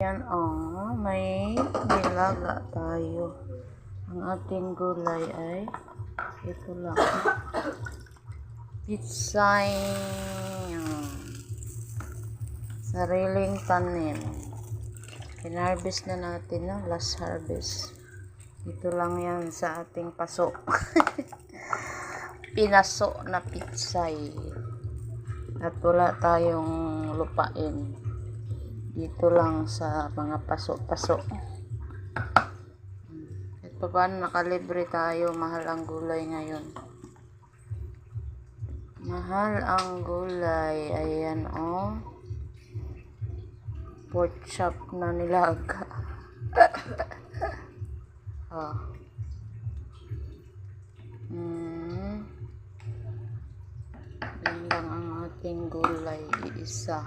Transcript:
Yan, may nilaga tayo. Ang ating gulay ay ito lang. Pitsay. Sariling tanim. Pinarvest na natin, no? Last harvest. Ito lang yan sa ating paso. Pinaso na pitsay. At wala tayong lupain. Dito lang sa mga paso-paso. At paano nakalibre tayo, mahal ang gulay ngayon. Mahal ang gulay. Ayan, pork chop na nilaga. Yan lang ang ating gulay. Iisa.